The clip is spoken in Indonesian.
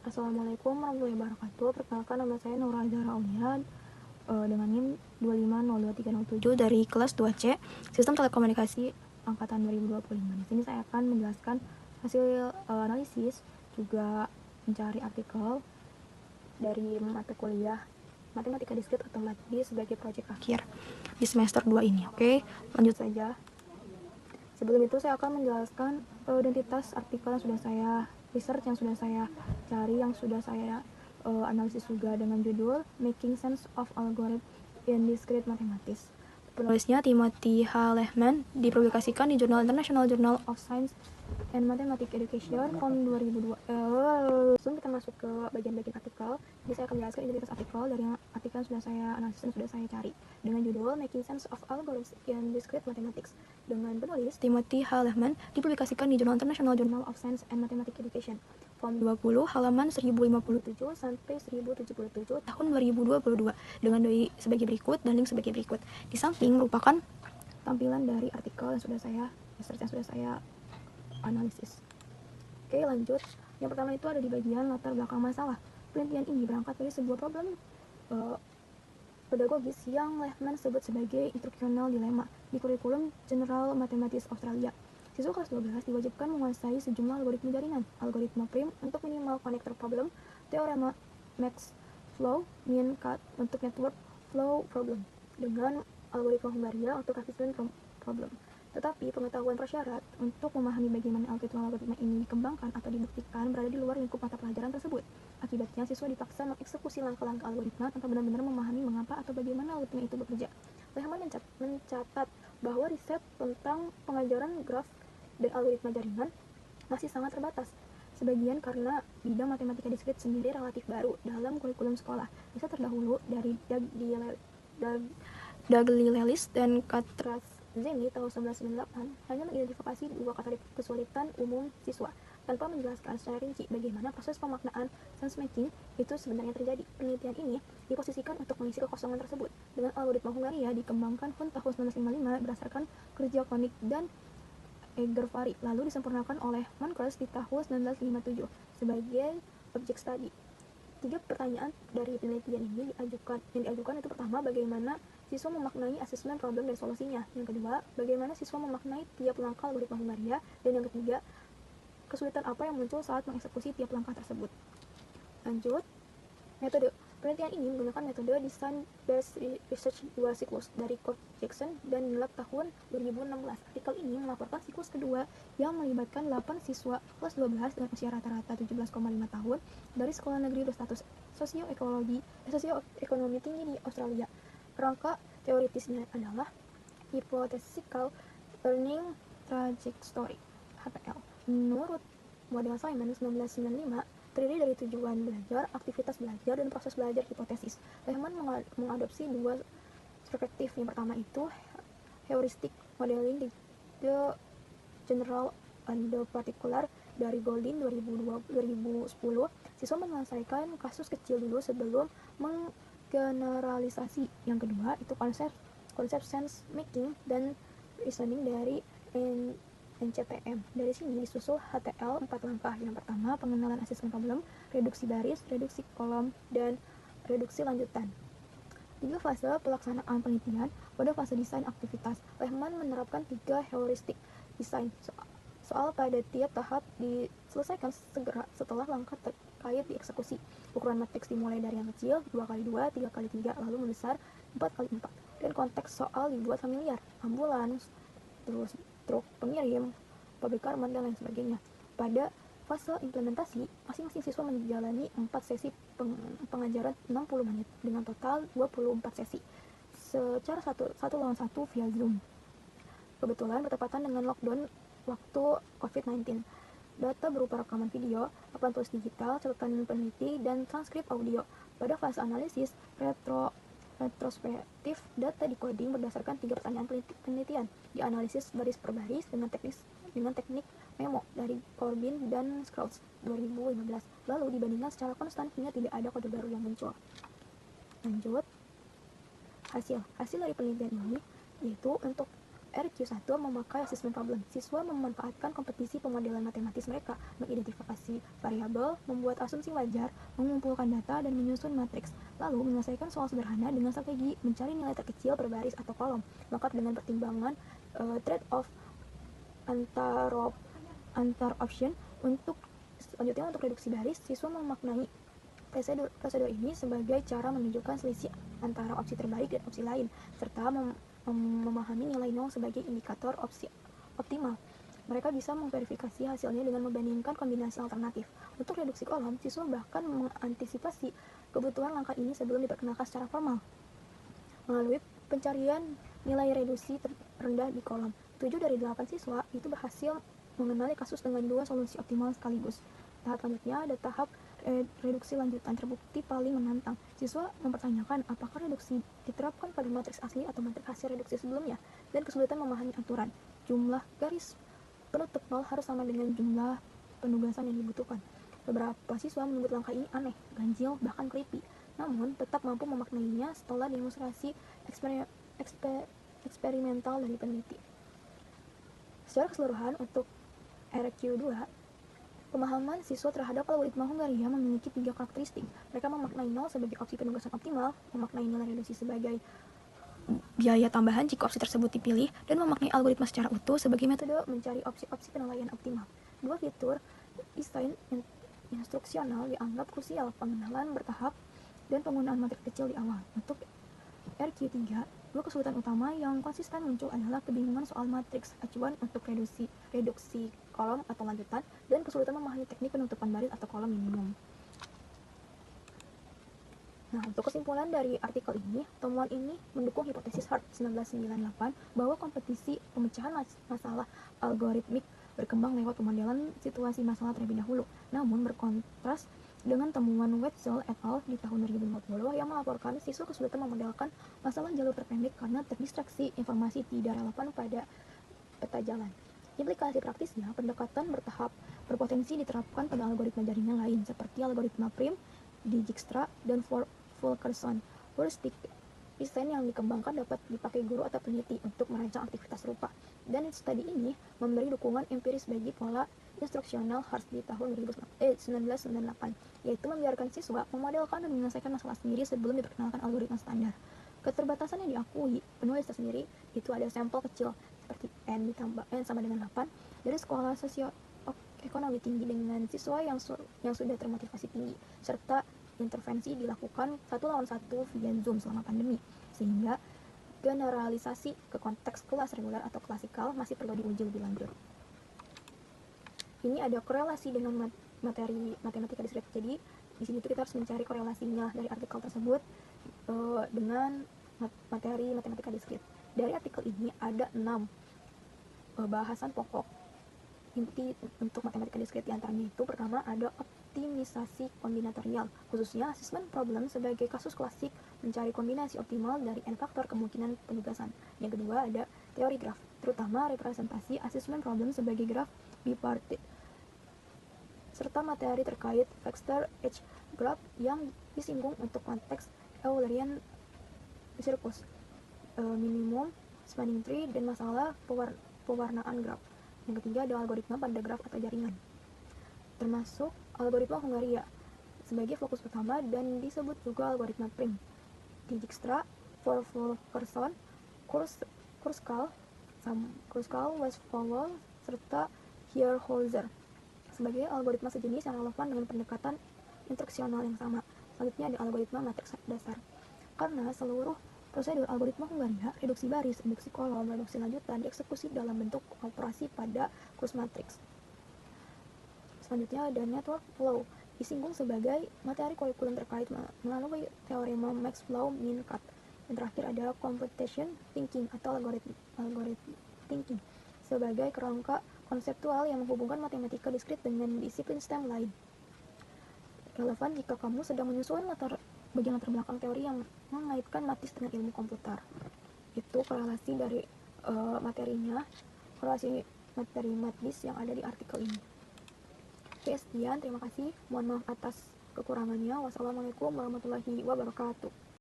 Assalamualaikum warahmatullahi wabarakatuh. Perkenalkan, nama saya Nurul Zahra Aulia dengan NIM 2502307 dari kelas 2C Sistem Telekomunikasi angkatan 2025. Di sini saya akan menjelaskan hasil analisis, juga mencari artikel dari mata kuliah Matematika Diskrit Otomatis sebagai proyek akhir di semester 2 ini. Oke, lanjut saja. Sebelum itu saya akan menjelaskan identitas artikel yang sudah saya research, yang sudah saya cari, yang sudah saya analisis juga, dengan judul Making Sense of Algorithm in Discrete Mathematics. Penulisnya Timothy H. Lehman, dipublikasikan di Jurnal International Journal of Science and Mathematics Education tahun 2002. Langsung kita masuk ke bagian-bagian artikel. Jadi saya akan menjelaskan identitas artikel dari artikel yang sudah saya analisis dan sudah saya cari, dengan judul Making Sense of Algorithms in Discrete Mathematics, dengan penulis Timothy H. Lehman, dipublikasikan di Jurnal International Journal of Science and Mathematics Education volume 20 halaman 1057 sampai 1077 tahun 2022, dengan doi sebagai berikut dan link sebagai berikut. Di samping merupakan tampilan dari artikel yang sudah saya research, yang sudah saya analisis. Oke, lanjut. Yang pertama itu ada di bagian latar belakang masalah. Penelitian ini berangkat dari sebuah problem pedagogis yang Lehman sebut sebagai instructional dilemma di kurikulum General Mathematics Australia. Siswa kelas 12 diwajibkan menguasai sejumlah algoritma jaringan, algoritma prim untuk minimal connector problem, teorema Max-Flow, mean cut untuk network flow problem, dengan algoritma Hungaria untuk efficient problem. Tetapi pengetahuan prasyarat untuk memahami bagaimana algoritma ini dikembangkan atau dibuktikan berada di luar lingkup mata pelajaran tersebut. Akibatnya, siswa dipaksa mengeksekusi langkah-langkah algoritma tanpa benar-benar memahami mengapa atau bagaimana algoritma itu bekerja. Lehman mencatat bahwa riset tentang pengajaran graf dan algoritma jaringan masih sangat terbatas. Sebagian karena bidang matematika diskrit sendiri relatif baru dalam kurikulum sekolah. Riset terdahulu dari Doug-Lelis dan Katratzeni tahun 1998 hanya mengidentifikasi dua kategori kesulitan umum siswa, tanpa menjelaskan secara rinci bagaimana proses pemaknaan sense-making itu sebenarnya terjadi. Penelitian ini diposisikan untuk mengisi kekosongan tersebut, dengan algoritma Hungaria dikembangkan Hun tahun 1955 berdasarkan kerja Koenig dan Egervari, lalu disempurnakan oleh Moncrief di tahun 1957 sebagai object study. 3 pertanyaan dari penelitian ini diajukan itu: pertama, bagaimana siswa memaknai asesmen problem dan solusinya; yang kedua, bagaimana siswa memaknai tiap langkah algoritma Hungaria; dan yang ketiga, kesulitan apa yang muncul saat mengeksekusi tiap langkah tersebut. Lanjut, metode. Penelitian ini menggunakan metode Design Based Research 2 siklus dari Kurt Jackson dan Miller tahun 2016. Artikel ini melaporkan siklus kedua yang melibatkan 8 siswa kelas 12 dengan usia rata-rata 17,5 tahun dari sekolah negeri berstatus sosioekonomi tinggi di Australia. Kerangka teoritisnya adalah Hypothetical Learning Trajectory (HTL). Menurut model Simon 1995, terdiri dari tujuan belajar, aktivitas belajar, dan proses belajar hipotesis. Lehman mengadopsi dua perspektif. Yang pertama itu heuristic modeling, the general and the particular, dari Goldin 2010. Siswa menyelesaikan kasus kecil dulu sebelum menggeneralisasi. Yang kedua itu konsep sense making dan reasoning dari NCTM. Dari sini disusul HTL 4 langkah. Yang pertama, pengenalan asesmen problem, reduksi baris, reduksi kolom, dan reduksi lanjutan. 3 fase pelaksanaan penelitian. Pada fase desain aktivitas, Lehman menerapkan 3 heuristik desain. Soal pada tiap tahap diselesaikan segera setelah langkah terkait dieksekusi. Ukuran matriks dimulai dari yang kecil, 2x2, 3x3, lalu membesar, 4x4. Dan konteks soal dibuat familiar, ambulans, terus truk pengirim, pabrik karman, dan lain sebagainya. Pada fase implementasi, masing-masing siswa menjalani 4 sesi pengajaran 60 menit dengan total 24 sesi secara satu lawan satu via Zoom. Kebetulan bertepatan dengan lockdown waktu COVID-19. Data berupa rekaman video, papan tulis digital, catatan peneliti, dan transkrip audio. Pada fase analisis retrospektif, data decoding berdasarkan 3 pertanyaan penelitian, dianalisis baris per baris dengan teknik memo dari Corbin dan Scrouts 2015, lalu dibandingkan secara konstan hingga tidak ada kode baru yang muncul. Lanjut, hasil dari penelitian ini yaitu untuk RQ1 memakai assessment problem. Siswa memanfaatkan kompetisi pemodelan matematis mereka, mengidentifikasi variabel, membuat asumsi wajar, mengumpulkan data, dan menyusun matriks. Lalu menyelesaikan soal sederhana dengan strategi mencari nilai terkecil per baris atau kolom, lengkap dengan pertimbangan trade-off antar option. Selanjutnya untuk reduksi baris, siswa memaknai prosedur ini sebagai cara menunjukkan selisih antara opsi terbaik dan opsi lain, serta memahami nilai nol sebagai indikator opsi optimal. Mereka bisa memverifikasi hasilnya dengan membandingkan kombinasi alternatif. Untuk reduksi kolom, siswa bahkan mengantisipasi kebutuhan langkah ini sebelum diperkenalkan secara formal melalui pencarian nilai reduksi terendah di kolom. 7 dari 8 siswa itu berhasil mengenali kasus dengan 2 solusi optimal sekaligus. Tahap selanjutnya ada tahap reduksi lanjutan, terbukti paling menantang. Siswa mempertanyakan apakah reduksi diterapkan pada matriks asli atau matriks hasil reduksi sebelumnya, dan kesulitan memahami aturan. Jumlah garis penutup nol harus sama dengan jumlah penugasan yang dibutuhkan. Beberapa siswa menyebut langkah ini aneh, ganjil, bahkan creepy, namun tetap mampu memaknainya setelah demonstrasi eksperimental dari peneliti. Secara keseluruhan, untuk RQ2, pemahaman siswa terhadap algoritma Hungaria memiliki 3 karakteristik. Mereka memaknai nol sebagai opsi penugasan optimal, memaknai nilai reduksi sebagai biaya tambahan jika opsi tersebut dipilih, dan memaknai algoritma secara utuh sebagai metode mencari opsi-opsi penilaian optimal. 2 fitur desain instruksional dianggap krusial: pengenalan bertahap dan penggunaan matriks kecil di awal. Untuk RQ3, 2 kesulitan utama yang konsisten muncul adalah kebingungan soal matriks acuan untuk reduksi kolom atau lanjutan, dan kesulitan memahami teknik penutupan baris atau kolom minimum. Nah, untuk kesimpulan dari artikel ini, temuan ini mendukung hipotesis Hart 1998 bahwa kompetisi pemecahan masalah algoritmik berkembang lewat pemodelan situasi masalah terlebih dahulu. Namun berkontras dengan temuan Wetzel et al. Di tahun 2020 yang melaporkan siswa kesulitan memodelkan masalah jalur terpendek karena terdistraksi informasi tidak relevan pada peta jalan. Implikasi praktisnya, pendekatan bertahap berpotensi diterapkan pada algoritma jaringan lain seperti algoritma Prim, Dijkstra, dan Fulkerson. Heuristik desain yang dikembangkan dapat dipakai guru atau peneliti untuk merancang aktivitas serupa. Dan studi ini memberi dukungan empiris bagi pola instruksional Hart di tahun 1998, yaitu membiarkan siswa memodelkan dan menyelesaikan masalah sendiri sebelum diperkenalkan algoritma standar. Keterbatasan yang diakui penulis tersendiri itu ada sampel kecil seperti N ditambah N sama dengan 8 dari sekolah sosioekonomi tinggi dengan siswa yang sudah termotivasi tinggi, serta intervensi dilakukan 1-1 via Zoom selama pandemi, sehingga generalisasi ke konteks kelas reguler atau klasikal masih perlu diuji lebih lanjut. Ini ada korelasi dengan materi matematika diskrit. Jadi di sini tuh kita harus mencari korelasinya dari artikel tersebut dengan materi matematika diskrit. Dari artikel ini ada 6 bahasan pokok inti untuk matematika diskrit. Diantaranya itu pertama ada optimisasi kombinatorial, khususnya assessment problem sebagai kasus klasik mencari kombinasi optimal dari n faktor kemungkinan penugasan. Yang kedua ada teori graf, terutama representasi assessment problem sebagai graf bipartit, serta materi terkait vector H graph yang disinggung untuk konteks Eulerian circus, minimum spanning tree, dan masalah pewarnaan graf. Yang ketiga ada algoritma pada graf atau jaringan, termasuk algoritma Hungaria sebagai fokus utama dan disebut juga algoritma Prim, Dijkstra, Fulkerson, Kruskal, Westphal, serta Hierholzer sebagai algoritma sejenis yang relevan dengan pendekatan instruksional yang sama. Selanjutnya ada algoritma matriks dasar. Karena seluruh prosedur algoritma Hungaria, reduksi baris, reduksi kolom, reduksi lanjutan dieksekusi dalam bentuk operasi pada krus matriks. Selanjutnya ada network flow, disinggung sebagai materi kurikulum terkait melalui teorema Max-Flow-Min-Cut. Dan terakhir ada computation thinking atau algorithm thinking sebagai kerangka konseptual yang menghubungkan matematika diskrit dengan disiplin STEM lain. Relevan jika kamu sedang menyusun bagian latar belakang teori yang mengaitkan matis dengan ilmu komputer. Itu korelasi dari korelasi materi matis yang ada di artikel ini. Oke, sekian, terima kasih. Mohon maaf atas kekurangannya. Wassalamualaikum warahmatullahi wabarakatuh.